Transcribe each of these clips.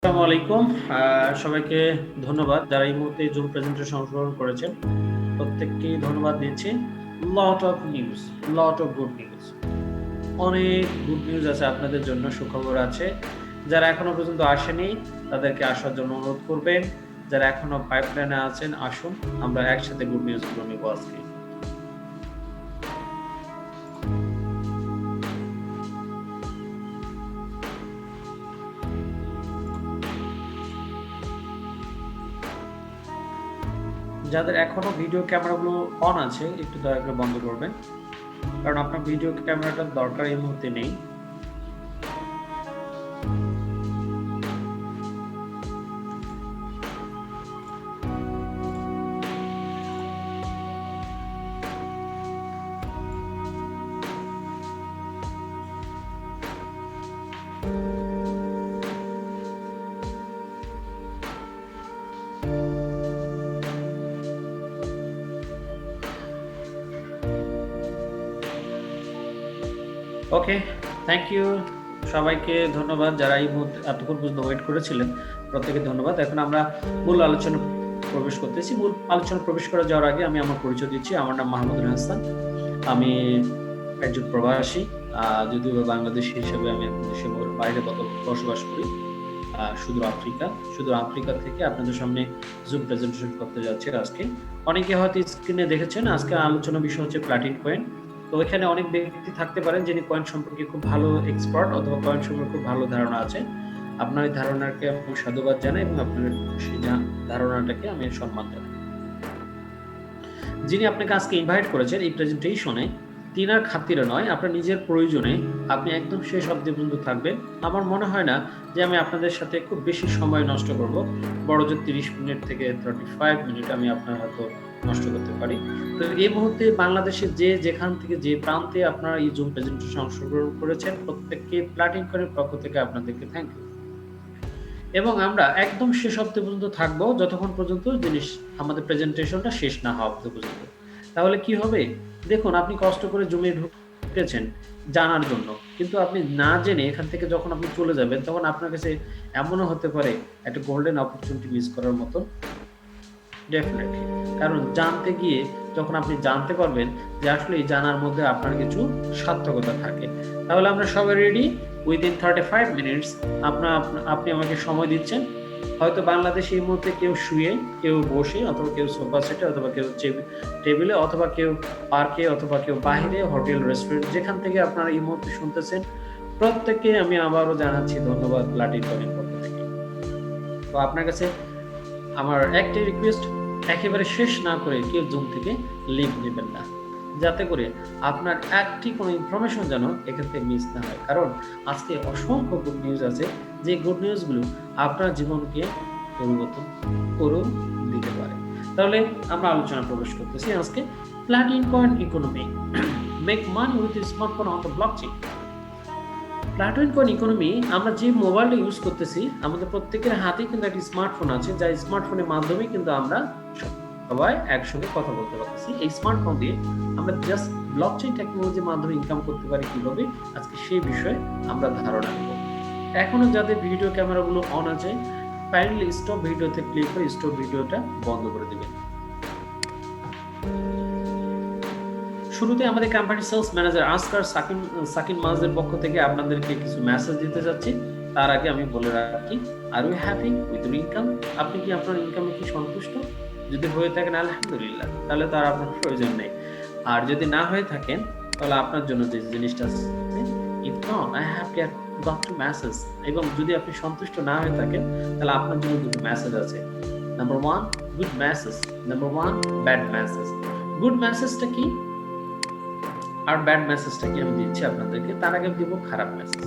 আসসালামু আলাইকুম। সবাইকে ধন্যবাদ যারা এই মুহূর্তে জুম প্রেজেন্টেশন অংশগ্রহণ করেছেন। প্রত্যেককেই ধন্যবাদ দিচ্ছি। Lot of news, lot of good news. অনেক গুড নিউজ আছে আপনাদের জন্য, সুখবর আছে। যারা এখনো পর্যন্ত আসেনি তাদেরকে আসার জন্য অনুরোধ করবেন। যারা এখনো পাইপলাইনে আছেন আসুন, আমরা একসাথে গুড নিউজগুলো নেব আজকে। যাদের এখনো ভিডিও ক্যামেরাগুলো অন আছে একটু দয়া করে বন্ধ করবেন, কারণ আপনার ভিডিও ক্যামেরাটার দরকার এই মুহূর্তে নেই। ওকে, থ্যাংক ইউ। সবাইকে ধন্যবাদ যারা এই মুহূর্তে এতক্ষণ পর্যন্ত ওয়েট করেছিলেন, প্রত্যেকে ধন্যবাদ। এখন আমরা মূল আলোচনা প্রবেশ করতেছি। মূল আলোচনা প্রবেশ করে যাওয়ার আগে আমি আমার পরিচয় দিচ্ছি। আমার নাম মাহমুদুল হাসান, আমি একজন প্রবাসী। যদিও বাংলাদেশি হিসেবে আমি দেশের বাইরে বসবাস করি, সুদূর আফ্রিকা থেকে আপনাদের সামনে জুম প্রেজেন্টেশন করতে যাচ্ছি আজকে। অনেকে হয়তো স্ক্রিনে দেখেছেন, আজকে আলোচনা বিষয় হচ্ছে প্লাটিন কয়েন। তো এখানে অনেক ব্যক্তি থাকতে পারেন যিনি কয়েন সম্পর্কে খুব ভালো এক্সপার্ট অথবা কয়েন সম্পর্কে খুব ভালো ধারণা আছে। আপনার এই ধারণাকে আমি সাধুবাদ জানাই এবং আপনার সেই ধারণাটাকে আমি সম্মান জানাই। যিনি আপনাকে আজকে ইনভাইট করেছেন এই প্রেজেন্টেশনে, তিনার খাতিরে নয়, আপনার নিজের প্রয়োজনে আপনি একদম শেষ অবধি পর্যন্ত থাকবেন। আমার মনে হয় না যে আমি আপনাদের সাথে খুব বেশি সময় নষ্ট করব। বড় যে 30 মিনিট থেকে 35 মিনিট আমি আপনার হয়তো নষ্ট করতে পারি। তো এই মুহূর্তে বাংলাদেশের যেখান থেকে যে প্রান্তে আপনারা এই জুম প্রেজেন্টেশন অংশগ্রহণ করেছেন, প্রত্যেককে প্লাটিন কয়েনের পক্ষ থেকে আপনাদেরকে থ্যাংক ইউ। এবং আমরা একদম শেষ অবধি পর্যন্ত থাকবো, যতক্ষণ পর্যন্ত জিনিস আমাদের প্রেজেন্টেশনটা শেষ না হওয়া অবধি পর্যন্ত। তাহলে কি হবে, দেখুন আপনি কষ্ট করে জমে ঢুকেছেন জানার জন্য, কিন্তু আপনি না জেনে এখান থেকে যখন আপনি চলে যাবেন তখন আপনার কাছে এমনও হতে পারে একটা গোল্ডেন অপরচুনিটি মিস করার মতো। ডেফিনেটলি, কারণ জানতে গিয়ে যখন আপনি জানতে পারবেন যে আসলে এই জানার মধ্যে আপনার কিছু সার্থকতা থাকে। তাহলে আমরা সবাই রেডি। উইদিন 35 মিনিটস আপনি আমাকে সময় দিচ্ছেন। হয়তো বাংলাদেশে এই মুহূর্তে কেউ শুয়ে, কেউ বসে, অথবা কেউ সোফা সেটে, অথবা কেউ টেবিলে, অথবা কেউ পার্কে, অথবা কেউ বাইরে হোটেল রেস্টুরেন্ট, যেখান থেকে আপনারা এই মুহূর্তে শুনতেছেন, প্রত্যেককে আমি আবারও জানাচ্ছি ধন্যবাদ প্লাটিন কয়েনের পক্ষ থেকে। তো আপনার কাছে আমার একটাই রিকোয়েস্ট, একেবারে শেষ না করে কেউ জুম থেকে লিভ নেবেন না, যাতে করে আপনার একটি কোনো ইনফরমেশন যেন এখান থেকে মিস না হয়। কারণ আজকে অসংখ্য গুড নিউজ আছে, যে গুড নিউজগুলো আপনার জীবনকে পরিবর্তন করে দিতে পারে। তাহলে আমরা আলোচনা প্রবেশ করতেছি আজকে Platin Coin economy, make money with smartphone on the blockchain. Platin Coin economy, আমরা যে মোবাইলটা ইউজ করতেছি, আমাদের প্রত্যেকের হাতেই কিন্তু একটা স্মার্টফোন আছে, যা স্মার্টফোনের মাধ্যমে কিন্তু আমরা সবাই একসঙ্গে কথা বলতে পারতেছি। এই স্মার্টফোন দিয়ে আমরা জাস্ট ব্লকচেইন টেকনোলজির মাধ্যমে ইনকাম করতে পারি কিভাবে, আজকে সেই বিষয়ে আমরা ধারণা নেব। এখনো যাদের ভিডিও ক্যামেরাগুলো অন আছে, কাইন্ডলি স্টপ ভিডিওতে ক্লিক করে স্টপ ভিডিওটা বন্ধ করে দিবেন। শুরুতে আমাদের কোম্পানি সেলস ম্যানেজার আসকার সাকিন মাজের পক্ষ থেকে আপনাদেরকে কিছু মেসেজ দিতে যাচ্ছি। তার আগে আমি বলে রাখি, are you happy with your income? আপনি কি আপনার ইনকামে কি সন্তুষ্ট? যদি হয়ে থাকেন আলহামদুলিল্লাহ, তাহলে তার আপনার প্রয়োজন নেই। আর যদি না হয়ে থাকেন তাহলে আপনার জন্য যে জিনিসটা আছে, if not I have got to message, এবং যদি আপনি সন্তুষ্ট না হয়ে থাকেন তাহলে আপনার জন্য দুটো মেসেজ আছে। Number 1 good message, number 1 bad message. Good মেসেজটা কি আর ব্যাড মেসেজটা কি আমি দিচ্ছি আপনাদেরকে, তার আগে দিব খারাপ message.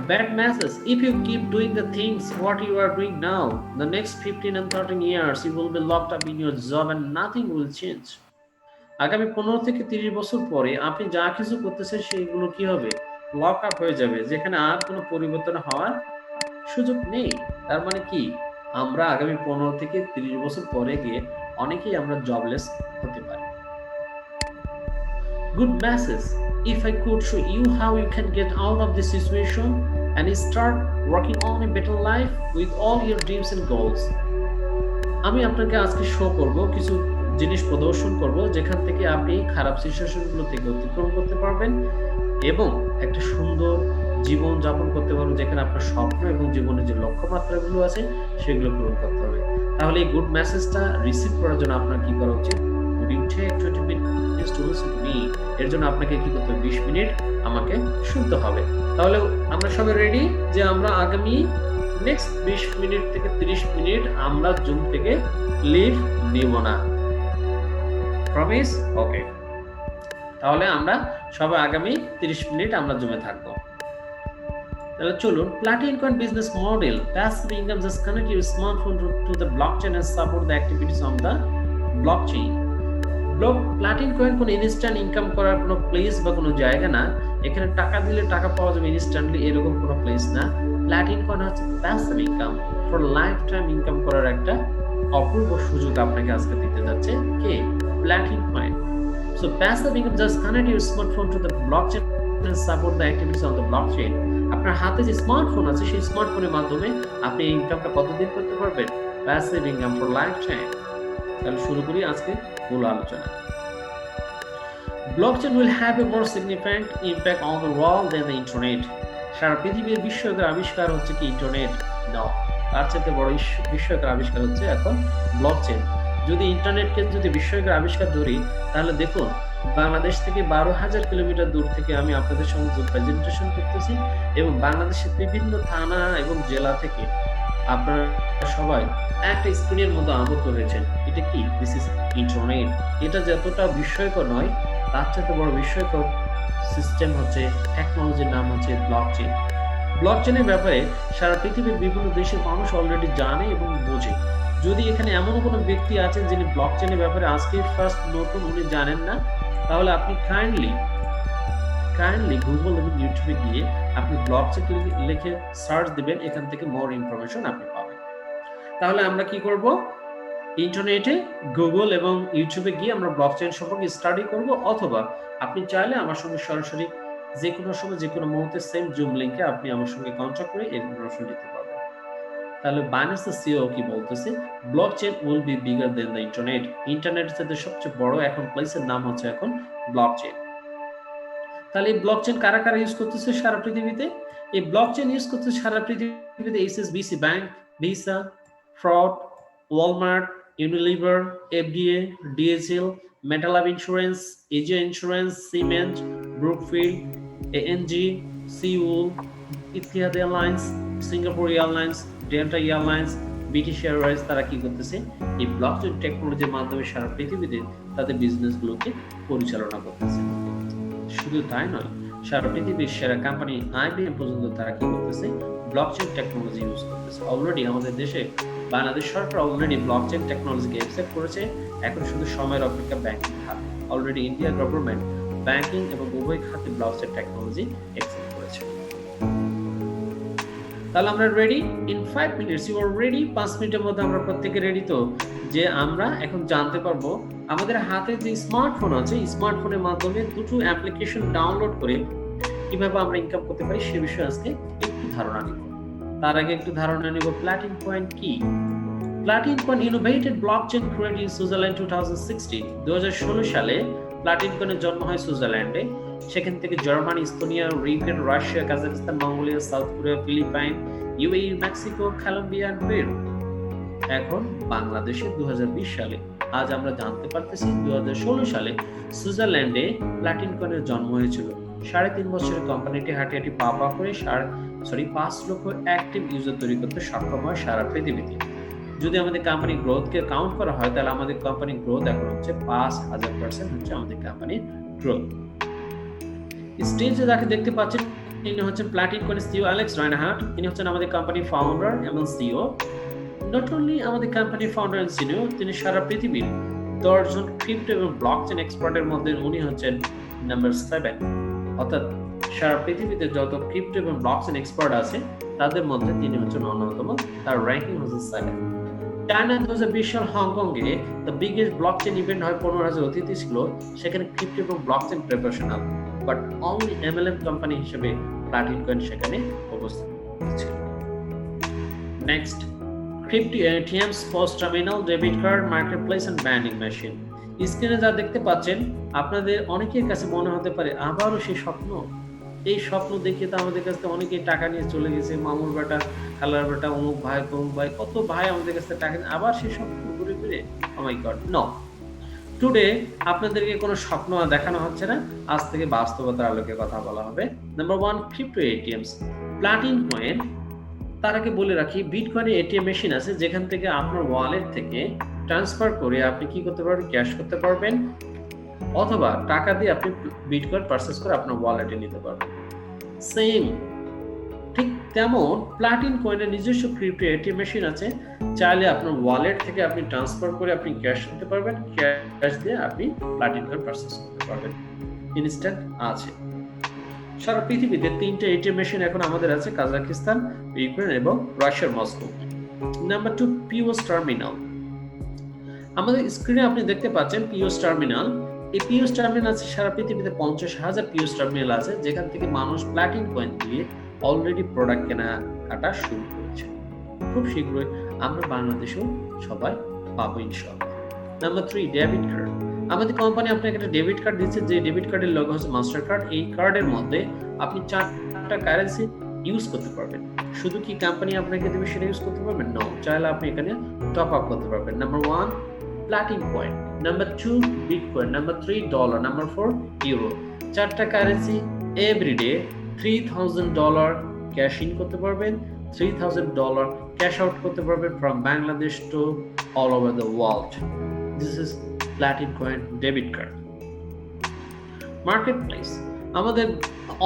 Bad message: if you keep doing the things what you are doing now, the next 15 and 13 years you will be locked up in your job and nothing will change. আগামী 15 থেকে 30 বছর পরে আপনি যা কিছু করতেছেন সেগুলো কি হবে, লক আপ হয়ে যাবে, যেখানে আর কোনো পরিবর্তন হওয়ার সুযোগ নেই। তার মানে কি, আমরা আগামী 15 থেকে 30 বছর পরে গিয়ে অনেকেই আমরা জবলেস হতে পারি। Good message: if I could show you how you can get out of this situation, and start working on a better life with all your dreams and goals. আমি আপনাকে আজকে শো করব, কিছু জিনিস প্রদর্শন করব যেখান থেকে আপনি খারাপ সিচুয়েশনগুলো থেকে অতিক্রম করতে পারবেন এবং একটা সুন্দর জীবন যাপন করতে পারবেন, যেখানে আপনার স্বপ্ন এবং জীবনের যে লক্ষ্যমাত্রাগুলো আছে সেগুলো পূরণ করতে হবে। তাহলে এই গুড মেসেজটা রিসিভ করার জন্য আপনার কি করা উচিত? Would you take 20 minutes to listen to me? এর জন্য আপনাকে কি করতে হবে? 20 মিনিট আমাকে শুনতে হবে। তাহলে আমরা সবাই রেডি যে আমরা আগামী নেক্সট 20 মিনিট থেকে 30 মিনিট আমরা জুম থেকে লিভ নিব না। প্রমিস? ওকে। তাহলে আমরা সবাই আগামী 30 মিনিট আমরা জুমে থাকবো। তাহলে চলুন, Platin Coin business model, passive income, just connect your smartphone to the blockchain and support the activities on the blockchain. Platin Coin কোনো ইনস্ট্যান্ট ইনকাম করার কোনো প্লেস বা কোনো জায়গা না। এখানে টাকা দিলে টাকা পাওয়া যাবে ইনস্ট্যান্টলি, এরকম কোনো প্লেস না। প্লাটিন কয়েন হচ্ছে passive income, for life time income করার একটা অপূর্ব সুযোগ আপনাকে আজকে দিতে যাচ্ছে কে? প্লাটিন coin. So passive income, just connect your smartphone to the blockchain and support the activities on the blockchain. আপনার হাতে যে স্মার্টফোন আছে সেই স্মার্টফোনের মাধ্যমে আপনি এই ইনকামটা কতদিন করতে পারবেন? Passive income for life time. তাহলে শুরু করি আজকে মূল আলোচনা। Blockchain will have a more significant impact on the world than the internet. সারা পৃথিবীর বিস্ময়কর আবিষ্কার হচ্ছে কি ইন্টারনেট? না, তার চেয়ে বড় বিস্ময়কর আবিষ্কার হচ্ছে এখন ব্লকচেন। যদি ইন্টারনেটকে যদি বিস্ময়কর আবিষ্কার ধরি, তাহলে দেখুন বাংলাদেশ থেকে 12,000 কিলোমিটার দূর থেকে আমি আপনাদের সঙ্গে প্রেজেন্টেশন করতেছি এবং বাংলাদেশের বিভিন্ন থানা এবং জেলা থেকে আপনারা সবাই একটা স্ক্রিনের মধ্যে আবদ্ধ হয়েছেন। এটা কি? This is internet. এটা যতটা বিস্ময়কর নয়, তার চেয়ে বড় বিস্ময়কর সিস্টেম হচ্ছে, টেকনোলজির নাম হচ্ছে ব্লকচেন। ব্লকচেনের ব্যাপারে সারা পৃথিবীর বিভিন্ন দেশের মানুষ অলরেডি জানে এবং বোঝে। যদি এখানে এমন কোনো ব্যক্তি আছেন যিনি ব্লকচেনের ব্যাপারে আজকে ফার্স্ট নতুন, উনি জানেন না, তাহলে আপনি কাইন্ডলি গুগল এবং ইউটিউবে গিয়ে আপনি ব্লকচেন লিখে সার্চ দিবেন, এখান থেকে মোর ইনফরমেশন আপনি পাবেন। তাহলে আমরা কি করব? ইন্টারনেটে গুগল এবং ইউটিউবে গিয়ে আমরা ব্লকচেন সম্পর্কে স্টাডি করব, অথবা আপনি চাইলে আমার সঙ্গে সরাসরি যে কোনো সময় যে কোনো মুহূর্তে সেম জুম লিংকে আপনি আমার সঙ্গে কন্ট্যাক্ট করে ইনফরমেশন দিতে পারবেন। তাহলে বাইন্যান্সের সিইও কি বলতেছে? Blockchain will be bigger then the internet. ইন্টারনেটের সাথে সবচেয়ে বড় এখন প্লেসের নাম হচ্ছে এখন ব্লকচেন। তাহলে এই ব্লকচেন কারা কারা ইউজ করতেছে সারা পৃথিবীতে? এই ব্লকচেন ইউজ করতেছে সারা পৃথিবীতে HSBC bank, Visa, Ford, Walmart, Unilever, FDA, DHL, মেটালাভ insurance, Ageas insurance, Siemens, Brookfield, ANG, Seoul, Etihad Airlines, Singapore Airlines, Delta Airlines, British Airways, তারা কি করতেছে? এই ব্লকচেন টেকনোলজির মাধ্যমে সারা পৃথিবীতে তাদের বিজনেসগুলোকে পরিচালনা করতেছে। শুধু তাই নয়, সারা পৃথিবীর সেরা কোম্পানি IBM পর্যন্ত তারা কি করতেছে? ব্লকচেন টেকনোলজি ইউজ করতেছে। অলরেডি আমাদের দেশে বাংলাদেশ সরকার অলরেডি ব্লকচেন টেকনোলজিকে অ্যাকসেপ্ট করেছে, এখন শুধু সময়ের অপেক্ষা ব্যাংকিং খাত। অলরেডি ইন্ডিয়া গভর্নমেন্ট ব্যাংকিং এবং উভয় খাতে ব্লকচেন টেকনোলজি অ্যাকসেপ্ট করেছে। তাহলে আমরা ready? In 5 minutes you are ready? 5 মিনিটের মধ্যে আমরা প্রত্যেকে রেডি তো, যে আমরা এখন জানতে পারবো আমাদের হাতে যে স্মার্টফোন আছে, স্মার্টফোনের মাধ্যমে দুটো অ্যাপ্লিকেশন ডাউনলোড করে কিভাবে আমরা ইনকাম করতে পারি সে বিষয়ে আজকে একটু ধারণা নিব। তার আগে একটু ধারণা নিব প্লাটিন কয়েন কি। Platin Coin innovated blockchain created in Switzerland 2016। 2016 সালে প্লাটিন কয়েনের জন্ম হয় সুইজারল্যান্ডে। সেখান থেকে Germany, Estonia, Ukraine, Russia, Kazakhstan, Mongolia, south Korea, Philippine, UAE, Mexico, Colombia, Peru. এখন বাংলাদেশে 2020 সালে আজ আমরা জানতে পারতেছি 2016 সালে সুইজারল্যান্ডে প্লাটিন কয়েনের জন্ম হয়েছিল। 3.5 বছরের কোম্পানিটি হাঁটি পা করে 5 লক্ষ অ্যাক্টিভ ইউজার তৈরি করতে সক্ষম হয় সারা পৃথিবীতে। যদি আমাদের কোম্পানি গ্রোথকে কাউন্ট করা হয়, তাহলে আমাদের কোম্পানির গ্রোথ এখন হচ্ছে 5000% হচ্ছে আমাদের কোম্পানির গ্রোথ। স্টেজে যাকে দেখতে পাচ্ছেন তিনি হচ্ছেন প্লাটিন কয়েনের সিইও অ্যালেক্স রাইনহার্ট। তিনি হচ্ছেন আমাদের কোম্পানির ফাউন্ডার এবং সিইও। নট অনলি আমাদের কোম্পানির ফাউন্ডার এন্ড সিইও, তিনি সারা পৃথিবীর 10 জন ক্রিপ্টো এবং ব্লকচেন এক্সপার্টের মধ্যে উনি হচ্ছেন নাম্বার 7। অর্থাৎ সারা পৃথিবীতে যত ক্রিপ্টো এবং ব্লকচেন এক্সপার্ট আছে তাদের মধ্যে তিনি হচ্ছেন অন্যতম। তার র্যাঙ্কিং হচ্ছে 7। চায়না 2020 সাল হংকংয়ে দ্য বিগেস্ট ব্লকচেন ইভেন্ট হয়, 15,000 অতিথি ছিল। সেখানে ক্রিপ্টো এবং blockchain professional but only MLM company হিসেবে প্লাটিন কয়েন সেখানে উপস্থিত ছিল। Next, crypto ATMs, post terminal, debit card, marketplace and vending machine. স্ক্রিনে যা দেখতে পাচ্ছেন, আপনাদের অনেকের কাছে মনে হতে পারে আবারও সেই স্বপ্ন। এই স্বপ্ন দেখে তো আমাদের কাছে অনেকেই টাকা নিয়ে চলে গেছে, মামুর বেটা, খালার বেটা, অমুক ভাই, তমুক ভাই, কত ভাই আমাদের কাছে টাকা নিয়ে আবার সেই স্বপ্ন ঘুরে ফিরে। ও মাই গড, নো। টুডে আপনাদেরকে কোনো স্বপ্ন দেখানো হচ্ছে না, আজ থেকে বাস্তবতার আলোকে কথা বলা হবে। Number 1, crypto ATMs, Platin Coin. তার আগে বলে রাখি, বিটকয়েনে এটিএম মেশিন আছে যেখান থেকে আপনার ওয়ালেট থেকে ট্রান্সফার করে আপনি কি করতে পারবেন, ক্যাশ করতে পারবেন, অথবা টাকা দিয়ে আপনি বিটকয়েন পারচেজ করে আপনার ওয়ালেটে নিতে পারবেন। সেম ঠিক তেমন প্লাটিন কয়েনের নিজস্ব ক্রিপ্টো এটিএম মেশিন আছে, চাইলে আপনার ওয়ালেট থেকে আপনি ট্রান্সফার করে আপনি ক্যাশ করতে পারবেন, ক্যাশ দিয়ে আপনি প্লাটিন কয়েন পারচেজ করতে পারবেন। ইনস্ট্যান্ট আছে। সারা পৃথিবীতে 3টে এটিএম মেশিন এখন আমাদের আছে, কাজাকিস্তান, ইউক্রেন এবং রাশিয়ার মস্কো। Number 2, পিওস terminal. আমাদের স্ক্রিনে আপনি দেখতে পাচ্ছেন পিওস টার্মিনাল। এই পিওস টার্মিনাল আছে সারা পৃথিবীতে 50,000 পিওস টার্মিনাল আছে, যেখান থেকে মানুষ প্লাটিন কয়েন দিয়ে অলরেডি প্রোডাক্ট কেনাকাটা শুরু করেছে। খুব শীঘ্রই আমরা বাংলাদেশেও সবাই পাবো ইনশাআল্লাহ। Number 3, debit card. আমাদের কোম্পানি আপনাকে একটা ডেবিট কার্ড দিচ্ছে, যে ডেবিট কার্ডের লোগো হচ্ছে মাস্টার কার্ড। এই কার্ডের মধ্যে আপনি 4টা কারেন্সি ইউজ করতে পারবেন। শুধু কি কোম্পানি আপনাকে দেবে সেটা ইউজ করতে পারবেন? নো, চাইলে আপনি এখানে টপ আপ করতে পারবেন। Number 1, Platin Coin. Number 2, bitcoin. Number 3, dollar. Number 4, euro. 4টা কারেন্সি এভরিডে $3,000 ক্যাশ ইন করতে পারবেন, $3,000 ক্যাশ আউট করতে পারবেন from Bangladesh to all over the world. This is Platin Coin debit card. Marketplace, আমাদের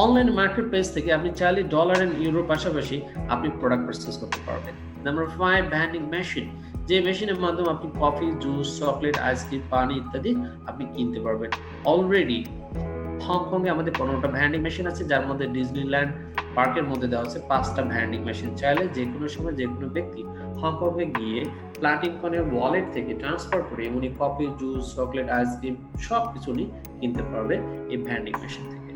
অনলাইন মার্কেটপ্লেস থেকে আপনি চাইলে ডলার এন্ড ইউরোর পাশাপাশি আপনি প্রোডাক্ট পারচেজ করতে পারবেন। নাম্বার 5, ভেন্ডিং মেশিন, যে মেশিনের মাধ্যমে আপনি কফি, জুস, চকলেট, আইসক্রিম, পানি ইত্যাদি আপনি কিনতে পারবেন। অলরেডি হংকংয়ে আমাদের 15টা ভেন্ডিং মেশিন আছে, যার মধ্যে ডিজনিল্যান্ড পার্কের মধ্যে দেওয়া আছে 5টা ভেন্ডিং মেশিন। চাইলে যে কোনো সময় যে কোনো ব্যক্তি হংকংয়ে গিয়ে প্লাটিন কয়েনের ওয়ালেট থেকে ট্রান্সফার করে উনি কফি, জুস, চকলেট, আইসক্রিম সব কিছু উনি কিনতে পারবে এই ভেন্ডিং মেশিন থেকে।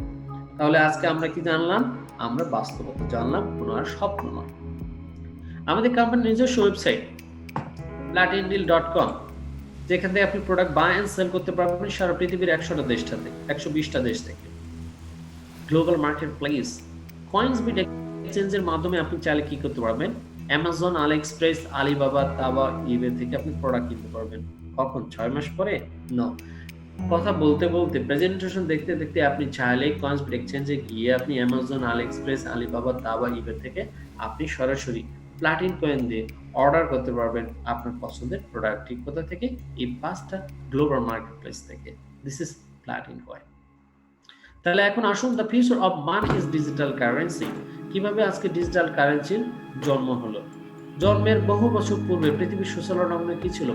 তাহলে আজকে আমরা কি জানলাম? আমরা বাস্তবতা জানলাম, কোনো আর স্বপ্ন নয়। আমাদের কোম্পানির নিজস্ব ওয়েবসাইট platindeal.com, যেখান থেকে আপনি প্রোডাক্ট বাই এন্ড সেল করতে পারবেন সারা পৃথিবীর 100টা দেশ থেকে, 120টা দেশ থেকে। গ্লোবাল মার্কেট প্লেস, কয়েন্সবিট এক্সচেঞ্জের মাধ্যমে আপনি চাইলে কি করতে পারবেন, অ্যামাজন, আলিএক্সপ্রেস, আলিবাবা, তাবা, ইবে থেকে আপনি প্রোডাক্ট কিনতে পারবেন। কখন? 6 মাস পরে? নো, কথা বলতে বলতে, প্রেজেন্টেশন দেখতে দেখতে আপনি চাইলে কয়েন্সবিট এক্সচেঞ্জে গিয়ে আপনি অ্যামাজন, আলিএক্সপ্রেস, আলিবাবা, তাবা, ইবে থেকে আপনি সরাসরি প্লাটিন কয়েন দিয়ে অর্ডার করতে পারবেন আপনার পছন্দের প্রোডাক্টটি। কোথা থেকে? এই 5টা গ্লোবাল মার্কেটপ্লেস থেকে। This is Platin Coin. তাহলে এখন আসুন, the future of money is digital currency. কিভাবে আজকে ডিজিটাল কারেন্সির জন্ম হলো? জন্মের বহু বছর পূর্বে পৃথিবীর সুচল নগ্নে কি ছিল?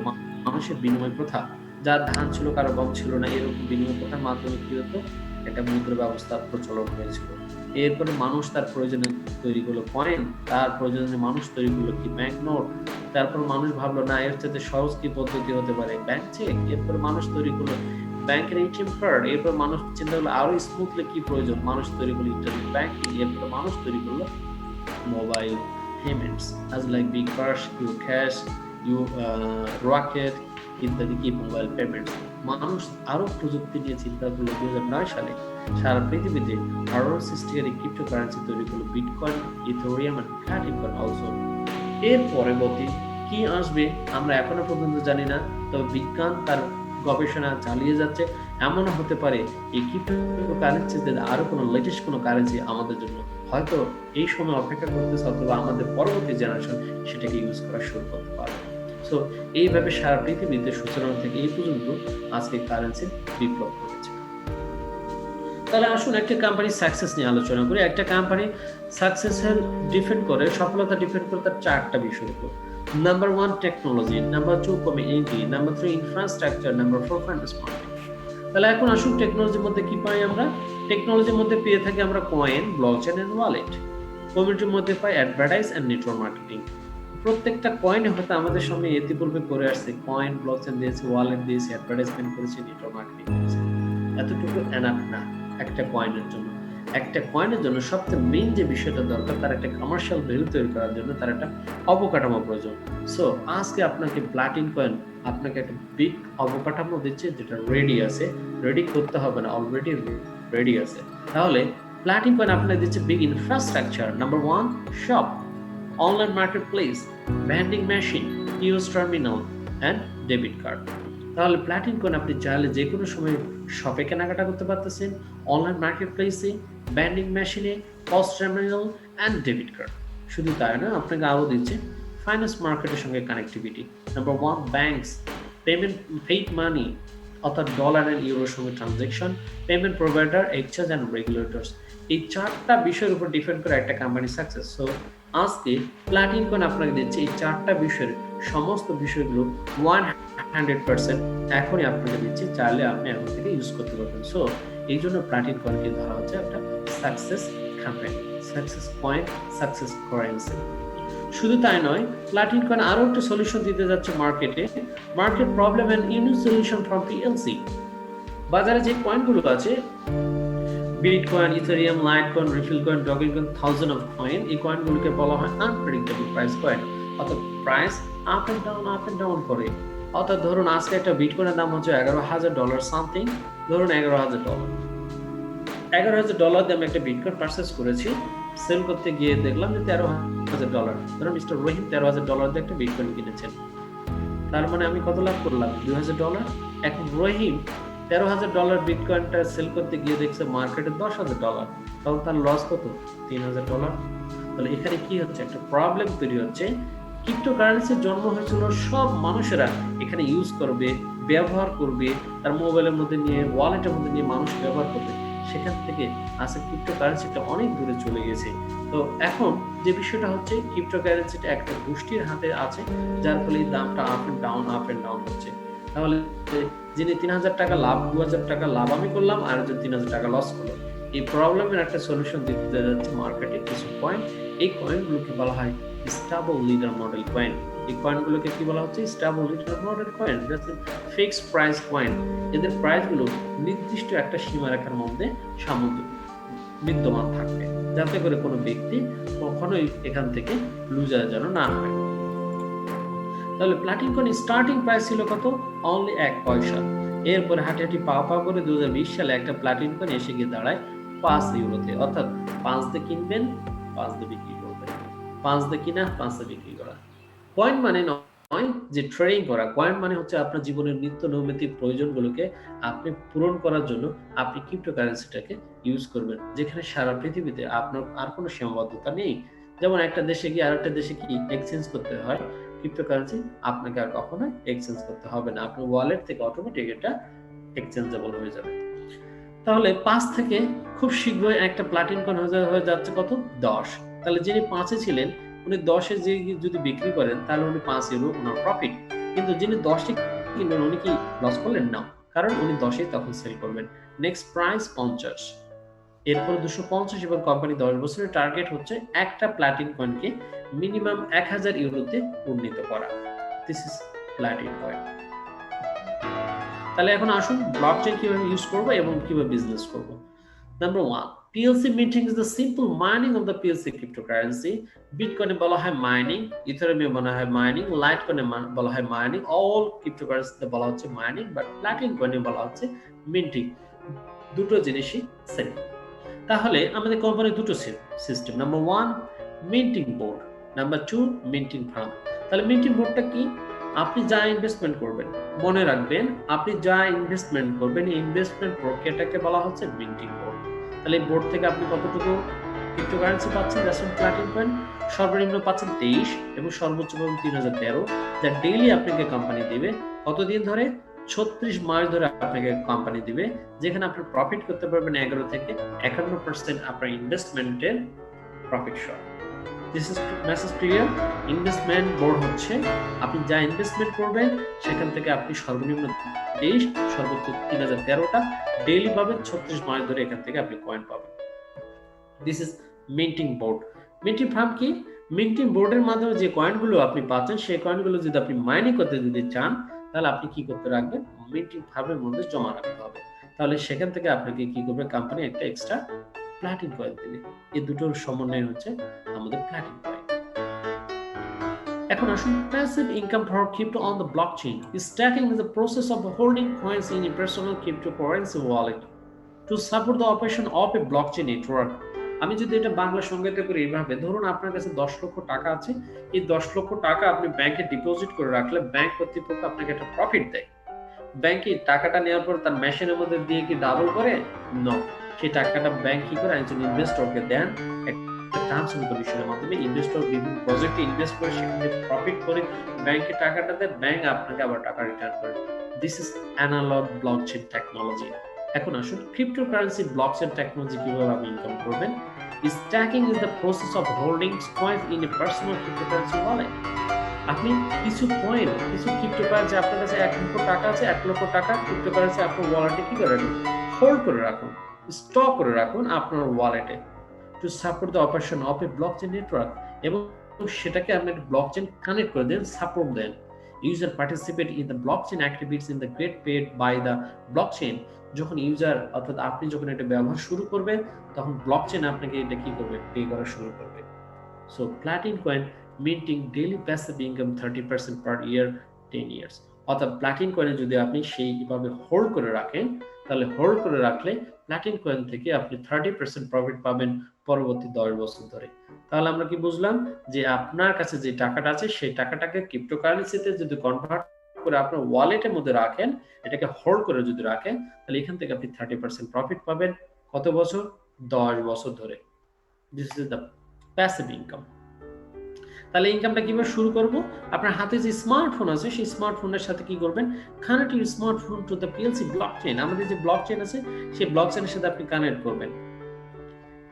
মানুষের বিনিময় প্রথা। যার ধান ছিল কারো গম ছিল না, এরকম বিনিময় প্রথার মাধ্যমে কি হতো? একটা মুদ্রা ব্যবস্থার প্রচলন হয়েছিল। এরপরে মানুষ তার প্রয়োজনে তৈরি করলো কয়েন, তার প্রয়োজনে মানুষ তৈরি করলো কি? Bank note. তারপর মানুষ ভাবলো না, এর চাইতে সহজ কি পদ্ধতি হতে পারে? Bank cheque. এরপর মানুষ তৈরি করলো ব্যাংকের এটিএম কার্ড। এরপর মানুষ চিন্তা করলো আরো স্মুথলি কি প্রয়োজন, মানুষ তৈরি করলো ইন্টারনেট ব্যাংকিং। এরপর মানুষ তৈরি করলো mobile payments, as like bKash, Ucash, Rocket ইত্যাদি কি মোবাইল পেমেন্টস। মানুষ আরো প্রযুক্তি নিয়ে চিন্তা করলো 2009 সালে সারা পৃথিবীতে আরো সৃষ্টিকারী ক্রিপ্টোকারেন্সি তৈরি করলো bitcoin, Ethereum and Platin Coin also. এর পরবর্তী কি আসবে আমরা এখনো পর্যন্ত জানি না, তবে বিজ্ঞান তার গবেষণা চালিয়ে যাচ্ছে। এমনও হতে পারে এই ক্রিপ্টোকারেন্সিতে আরো কোনো লেটেস্ট কোনো কারেন্সি আমাদের জন্য হয়তো এই সময় অপেক্ষা করতেছে, অথবা আমাদের পরবর্তী জেনারেশন সেটাকে ইউজ করা শুরু করতে পারবে। সো এইভাবে সারা পৃথিবীতে সূচনা থেকে এই পর্যন্ত আজকে কারেন্সির বিপ্লব ঘটেছে। তাহলে আসুন একটা কোম্পানির সাকসেস নিয়ে আলোচনা করি। একটা কোম্পানি সাকসেসের ডিপেন্ড করে, সফলতা ডিপেন্ড করে তার 4টা বিষয়ের উপর। Number 1, technology. Number 2, community. Number 3, infrastructure. Number 4, funds. তাহলে এখন আসুন টেকনোলজির মধ্যে কি পাই আমরা? টেকনোলজির মধ্যে পেয়ে থাকি আমরা কয়েন, ব্লকচেইন এন্ড ওয়ালেট। কমিউনিটির মধ্যে পাই অ্যাডভার্টাইজ এন্ড নেটওয়ার্ক মার্কেটিং। প্রত্যেকটা কয়েনে হয়তো আমাদের সামনে ইতিপূর্বে করে আসছে, কয়েন, ব্লকচেইন দিয়েছে, ওয়ালেট দিয়েছে, অ্যাডভার্টাইজমেন্ট করেছে, নেটওয়ার্ক মার্কেটিং করেছে। এতটুকু এনাফ না একটা কয়েনের জন্য। একটা কয়েনের জন্য সবচেয়ে মেইন যে বিষয়টা দরকার, তার একটা কমার্শিয়াল ভ্যালু তৈরি করার জন্য তার একটা অবকাঠামো প্রয়োজন। সো আজকে আপনাকে প্লাটিন কয়েন আপনাকে একটা বিগ অবকাঠামো দিচ্ছে, যেটা রেডি আছে, রেডি করতে হবে না, অলরেডি রেডি আছে। তাহলে প্লাটিন কয়েন আপনাকে দিচ্ছে big infrastructure. Number 1, shop, online marketplace, vending machine, POS terminal and debit card. তাহলে প্লাটিন কয়েন আপনি চাইলে যে কোনো সময় শপে কেনাকাটা করতে পারতেছেন, অনলাইন মার্কেটপ্লেসে, ভেন্ডিং মেশিনে, POS terminal and debit card. শুধু তাই না, আপনাকে আরও দিচ্ছে ফাইন্যান্স মার্কেটের সঙ্গে connectivity. Number 1, banks, payment, paid money অর্থাৎ ডলার অ্যান্ড ইউরোর সঙ্গে transaction, payment provider, exchange and regulators. এই 4টা বিষয়ের উপর ডিপেন্ড করে একটা কোম্পানি সাকসেস। সো আজকে প্লাটিন কয়েন আপনাকে দিচ্ছে এই 4টা বিষয়ের সমস্ত বিষয়গুলো 100% এখনই আপনাকে দিচ্ছে, চাইলে আপনি এখন থেকে ইউজ করতে পারবেন। সো এই জন্য প্লাটিন কয়েনকে ধরা হচ্ছে একটা success company, success point, success currency. শুধু তাই নয়, প্লাটিন কয়েন আরো একটা সলিউশন দিতে যাচ্ছে মার্কেটে, market problem and unique solution from PLC. বাজারে যে কয়েনগুলো আছে, bitcoin, Ethereum, Litecoin, Ripple coin, Dogecoin, thousand of coin, এই কয়েনগুলোকে বলা হয় আনপ্রেডিক্টেবল প্রাইস কয়েন, অর্থাৎ প্রাইস আপ এন্ড ডাউন করে। অর্থাৎ ধরুন আজকে একটা বিটকয়েনের দাম হচ্ছে $11,000 সামথিং, ধরুন $11,000, $11,000 দিয়ে আমি একটা বিটকয়েন পারচেস করেছি, সেল করতে গিয়ে দেখলাম যে $13,000। ধরুন মিস্টার রহিম $13,000 দিয়ে একটা বিটকয়েন কিনেছেন, তার মানে আমি কত লাভ করলাম? $2,000। এখন রহিম $13,000 বিটকয়েনটা সেল করতে গিয়ে দেখছে মার্কেটে $10,000, তখন তার লস কত? $3,000। তাহলে এখানে কি হচ্ছে? একটা প্রবলেম তৈরি হচ্ছে। ক্রিপ্টোকারেন্সির জন্ম হয়েছিল সব মানুষেরা এখানে ইউজ করবে, ব্যবহার করবে, তার মোবাইলের মধ্যে নিয়ে, ওয়ালেটের মধ্যে নিয়ে মানুষ ব্যবহার করবে। সেখান থেকে আজকে ক্রিপ্টোকারেন্সিটা অনেক দূরে চলে গেছে। তো এখন যে বিষয়টা হচ্ছে, ক্রিপ্টোকারেন্সিটা একটা গোষ্ঠীর হাতে আছে, যার ফলে এই দামটা আপ এন্ড ডাউন হচ্ছে। তাহলে যিনি $3,000 লাভ, $2,000 লাভ আমি করলাম, আর একজন $3,000 লস করলো। এই প্রবলেমের একটা সলিউশন দিতে যাচ্ছে মার্কেটে কিছু কয়েন। এই কয়েনগুলোকে বলা হয় স্টেবল লিডার মডেল কয়েন। এই কয়েনগুলোকে কি বলা হচ্ছে? Stable leader model coin, fixed price coin. এদের প্রাইসগুলো নির্দিষ্ট একটা সীমারেখার মধ্যে বিদ্যমান থাকবে, যাতে করে কোনো ব্যক্তি কখনোই এখান থেকে লুজার যেন না হয়। তাহলে প্লাটিন কয়েন স্টার্টিং প্রাইস ছিল কত? অনলি 1 পয়সা। এরপরে হাঁটি পা করে 2020 সালে একটা প্লাটিন কয়েন এসে গিয়ে দাঁড়ায় 5 ইউরোতে। অর্থাৎ 5 দিয়ে কিনবেন, 5 দিয়ে বিক্রি করবেন, 5 দিয়ে কিনা, 5 দিয়ে বিক্রি করা। কয়েন মানে নয় যে ট্রেডিং করা। কয়েন মানে হচ্ছে আপনার জীবনের নিত্য নৈমিত্তিক প্রয়োজনগুলোকে আপনি পূরণ করার জন্য আপনি ক্রিপ্টোকারেন্সিটাকে ইউজ করবেন, যেখানে সারা পৃথিবীতে আপনার আর কোনো সীমাবদ্ধতা নেই। যেমন একটা দেশে গিয়ে আরেকটা দেশে কি এক্সচেঞ্জ করতে হয়, ক্রিপ্টোকারেন্সি আপনাকে আর কখনো এক্সচেঞ্জ করতে হবে না, আপনার ওয়ালেট থেকে অটোমেটিক এটা এক্সচেঞ্জেবল হয়ে যাবে। তাহলে 5 থেকে খুব শীঘ্রই একটা প্লাটিন কয়েন হয়ে যাচ্ছে কত? 10। তাহলে যিনি 5-এ ছিলেন, উনি 10-এ যে যদি বিক্রি করেন, তাহলে উনি 5 ইউরো ওনার প্রফিট। কিন্তু যিনি 10-এ কিনবেন, উনি কি লস করলেন? না, কারণ উনি 10-এ তখন সেল করবেন। নেক্সট প্রাইস 50, এরপর 250, এবং কোম্পানি 10 বছরের টার্গেট হচ্ছে একটা প্লাটিন কয়েনকে মিনিমাম 1000 ইউরোতে উন্নীত করা। This is Platin Coin. তাহলে এখন আসুন ব্লকচেইন কিভাবে ইউজ করব এবং কিভাবে বিজনেস করব। Number 1, PLC minting is the simple mining of the PLC cryptocurrency. বিটকয়েনে বলা হয় মাইনিং, ইথেরিয়ামে বলা হয় মাইনিং, লাইটকয়েনে বলা হয় মাইনিং, অল ক্রিপ্টোকারেন্সিতে বলা হচ্ছে মাইনিং, বাট প্লাটিন কয়েনে বলা হচ্ছে মিন্টিং। দুটো জিনিসই সেম। তাহলে আমাদের কোম্পানির দুটো system. Number 1, minting board. Number 2, minting farm. তাহলে মিন্টিং বোর্ডটা কি? আপনি যা ইনভেস্টমেন্ট করবেন, মনে রাখবেন, আপনি যা ইনভেস্টমেন্ট করবেন, এই ইনভেস্টমেন্ট প্রক্রিয়াটাকে বলা হচ্ছে মিন্টিং বোর্ড। তাহলে এই বোর্ড থেকে আপনি কতটুকু ক্রিপ্টোকারেন্সি পাচ্ছেন? প্লাটিন কয়েন সর্বনিম্ন পাচ্ছেন 23 এবং সর্বোচ্চ পাবেন 3013, যা ডেইলি আপনাকে কোম্পানি দিবে। কতদিন ধরে? 36 মাস ধরে আপনাকে কোম্পানি দিবে, যেখানে আপনি প্রফিট করতে পারবেন 11 থেকে 51% আপনার ইনভেস্টমেন্টের প্রফিট সহ। This is message clear? Investment board হচ্ছে আপনি যা ইনভেস্টমেন্ট করবেন, সেখান থেকে আপনি সর্বনিম্ন 23, সর্বোচ্চ 3013টা ডেইলি পাবেন। 36 মাস ধরে এখান থেকে আপনি কয়েন পাবেন। This is minting board. Minting farm কি? মিন্টিং বোর্ডের মাধ্যমে যে কয়েনগুলো আপনি পাচ্ছেন, সেই কয়েনগুলো যদি আপনি মাইনিং করতে যদি চান, তাহলে আপনি কি করতে রাখবেন? মিন্টিং ফার্মের মধ্যে জমা রাখতে হবে। তাহলে সেখান থেকে আপনাকে কি করবে? কোম্পানি একটা এক্সট্রা প্লাটিন কয়েন দিবে। এই দুটোর সমন্বয় হচ্ছে আমাদের প্লাটিন কয়েন। এখন আসুন, passive income for crypto on the blockchain. Stacking is the process of holding coins in a personal cryptocurrency wallet to support the operation of a blockchain network. আমি যদি এটা বাংলা সংজ্ঞায়িত করি এইভাবে, ধরুন আপনার কাছে 10 লক্ষ টাকা আছে, এই 10 লক্ষ টাকা আপনি ব্যাংকে ডিপোজিট করে রাখলে ব্যাংক কর্তৃপক্ষ আপনাকে একটা প্রফিট দেয়। ব্যাংকে টাকাটা নেওয়ার পর তার মেশিনের মধ্যে দিয়ে কি ডাবল করে? নো, সেই টাকাটা ব্যাংক কি করে একজন ইনভেস্টরকে দেন একটা টার্মস এন্ড কন্ডিশনের মাধ্যমে। ইনভেস্টর বিভিন্ন প্রজেক্টে ইনভেস্ট করে সেখান থেকে প্রফিট করে ব্যাংকে টাকাটা দেয়, ব্যাংক আপনাকে আবার টাকা রিটার্ন করে। This is analog blockchain technology. এখন আসুন, ক্রিপ্টোকারেন্সি ব্লকচেন টেকনোলজি কিভাবে আপনি ইনকাম করবেন। Staking is the process of holding coins in a personal cryptocurrency wallet. আপনি কিছু কয়েন, কিছু ক্রিপ্টোকারেন্সি, আপনার কাছে 1 লক্ষ টাকা আছে, 1 লক্ষ টাকা ক্রিপ্টোকারেন্সি আপনার ওয়ালেটে কি করে রাখুন? হোল্ড করে রাখুন, স্টক করে রাখুন আপনার ওয়ালেটে to support the operation of a blockchain network, এবং সেটাকে আপনি ব্লকচেন কানেক্ট করে দেন, সাপোর্ট দেন। User participate in the blockchain activities in the get paid by the blockchain. যখন ইউজার অর্থাৎ আপনি যখন এটা ব্যবহার শুরু করবেন, তখন ব্লকচেন আপনাকে এটা কি করবে? পে করা শুরু করবে। So Platin Coin minting daily passive income 30% per year 10 years। অর্থাৎ প্লাটিন কয়েনে যদি আপনি সেইভাবে হোল্ড করে রাখেন, তাহলে হোল্ড করে রাখলে প্লাটিন কয়েন থেকে আপনি 30% প্রফিট পাবেন পরবর্তী 10 বছর ধরে। তাহলে আমরা কি বুঝলাম? যে আপনার কাছে যে টাকাটা আছে সেই টাকাটাকে ক্রিপ্টোকারেন্সিতে যদি কনভার্ট করে আপনার ওয়ালেটের মধ্যে রাখেন, এটাকে হোল্ড করে যদি রাখেন, তাহলে এখান থেকে আপনি 30% প্রফিট পাবেন। কত বছর? 10 বছর ধরে। This is the passive income. তাহলে ইনকামটা কিভাবে শুরু করব? আপনার হাতে যে স্মার্টফোন আছে সেই স্মার্টফোনের সাথে কি করবেন? Connect your smartphone to the PLC blockchain. আমাদের যে ব্লকচেন আছে সেই ব্লকচেনের সাথে আপনি কানেক্ট করবেন।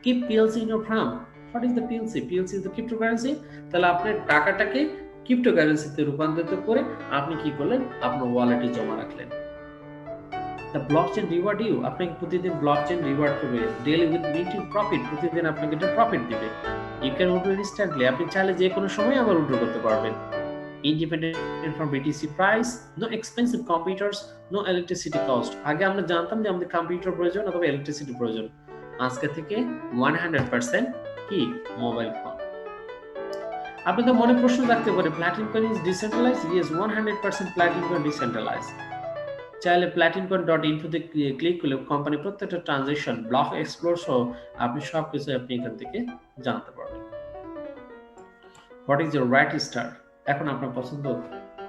Keep PLC in your farm. What is the PLC? PLC is the cryptocurrency. তাহলে আপনার টাকাটাকে ক্রিপ্টোকারেন্সিতে রূপান্তরিত করে আপনি কি করলেন? আপনার ওয়ালেটে জমা রাখলেন। The blockchain reward you. আপনাকে প্রতিদিন ব্লকচেন রিওয়ার্ড করবে ডেইলি উইথ মিনিটিং প্রফিট। প্রতিদিন আপনাকে এটা প্রফিট দিবে। You can withdraw instantly. আপনি চাইলে যে কোনো সময় আবার উইথড্র করতে পারবেন। Independent from BTC price, no expensive computers, no electricity cost. আগে আমরা জানতাম যে আমাদের কম্পিউটার প্রয়োজন অথবা ইলেকট্রিসিটি প্রয়োজন। আজকে থেকে 100% কি? Mobile phone. আপনাদের মনে প্রশ্ন থাকতে পারে, Platin Coin is decentralized? Yes, 100% Platin Coin decentralized. চাইলে platincoin.info তে ক্লিক করলে কোম্পানি প্রত্যেকটা ট্রানজাকশন, ব্লক এক্সপ্লোর সহ আপনি সবকিছু আপনি এখান থেকে জানতে পারবেন। What is your right start? এখন আপনার পছন্দ